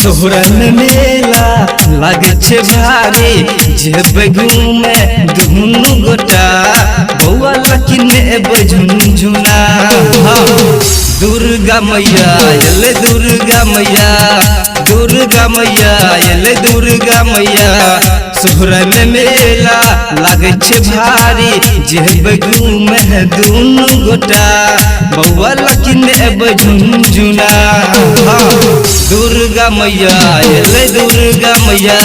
सोहरन मेला लागे छे भारी जेब घूमे दुनु गोटा बौआ लकिन एब झुनझुना। दुर्गा मैया एले दुर्गा मैया, दुर्गा मैया एले दुर्गा मैया। सोहरन मेला लागे छे भारी जेब घूमे दुनु गोटा बौआ लकिन एब झुनझुना। दुर्गा मैया एले दुर्गा मैया,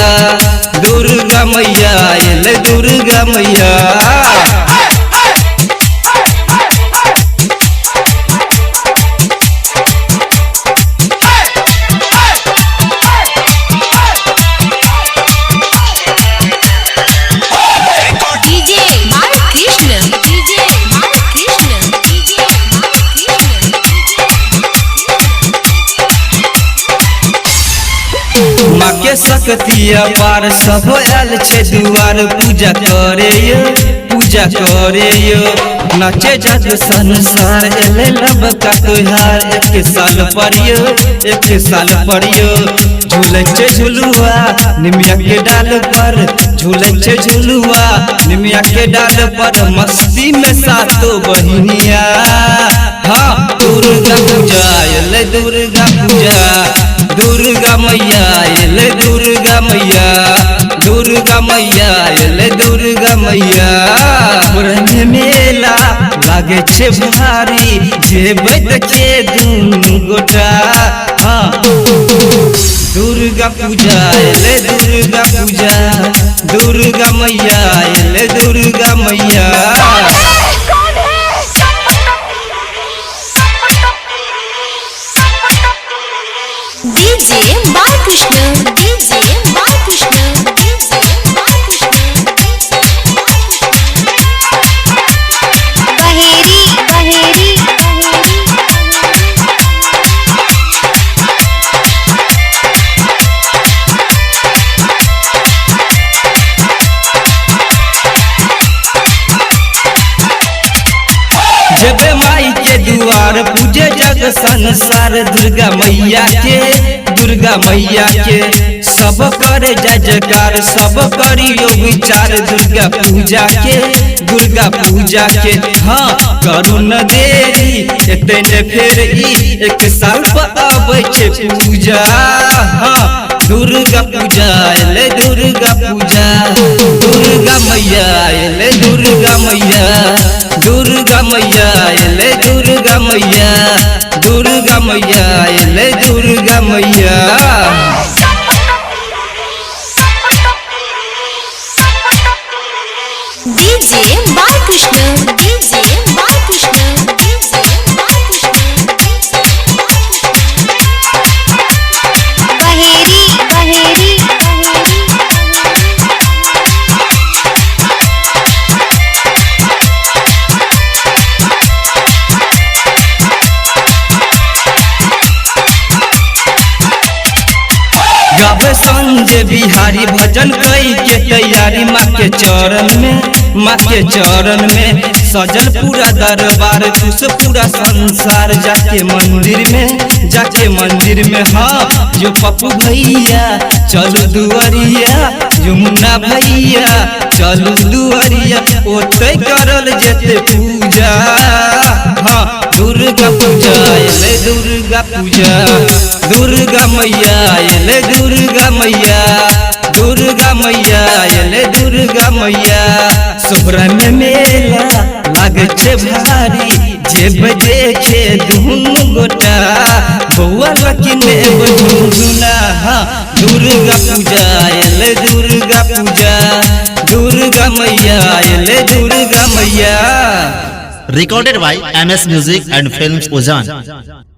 दुर्गा मैया एले दुर्गा मैया। माँ के शक्ति अपार सब आयल छे दुआर पूजा करे यो, पूजा करे यो। नाचे जग संसार एले लब का त्योहार एक साल परियो, एक साल परियो। झूले छे झुलुआ निमिया के डाल पर, झूले छे झुलुआ निमिया के डाल पर। मस्ती में सातों बहिनिया। हाँ दुर्गा पूजा एले दुर्गा पूजा, दुर्गा मैया एले दुर्गा मैया, दुर्गा मैया एले दुर्गा मैया। सोहरन मेला लागे छे भारी जेब देखे दुनु गोटा। हाँ दुर्गा पूजा एले दुर्गा पूजा, दुर्गा मैया एले दुर्गा मैया। DJ Balkrishna, DJ Balkrishna, DJ Balkrishna. Baheri Baheri जेबे माई के दुआर पूजे जग संसार। दुर्गा मैया के, दुर्गा मैया के सब करे जय जयकार, सब करियो विचार दुर्गा पूजा के, दुर्गा पूजा के। हाँ करू न देरी एतने फेर ई एक साल पर आबै छे पूजा। हाँ दुर्गा पूजा एले दुर्गा पूजा, दुर्गा मैया एले दुर्गा मैया, दुर्गा मैया एले दुर्गा मैया, दुर्गा मैया एले दुर्गा मैया। DJ Balkrishna, DJ Balkrishna, DJ Balkrishna. Baheri Baheri गावे संजय बिहारी भजन कई के तैयारी। माँ के चरण में, माँ के चरण में सजल पूरा दरबार खुश पूरा संसार। जाके मंदिर में, जाके मंदिर में। हाँ जो पप्पू भैया चलो दुआरिया, यमुना भैया चलो दुआरिया। ओते करल जेते पूजा। हाँ दुर्गा पूजा एले दुर्गा पूजा, दुर्गा मैया एले दुर्गा मैया, दुर्गा मैया एले दुर्गा मैया। सोहरन मेला लागे छे भारी जेब देखे दुनु गोटा बौआ लकिन एब झुनझुना। हाँ दुर्गा पूजा एले दुर्गा पूजा, दुर्गा मैया एले दुर्गा मैया। Recorded by MS Music and Films Ozan।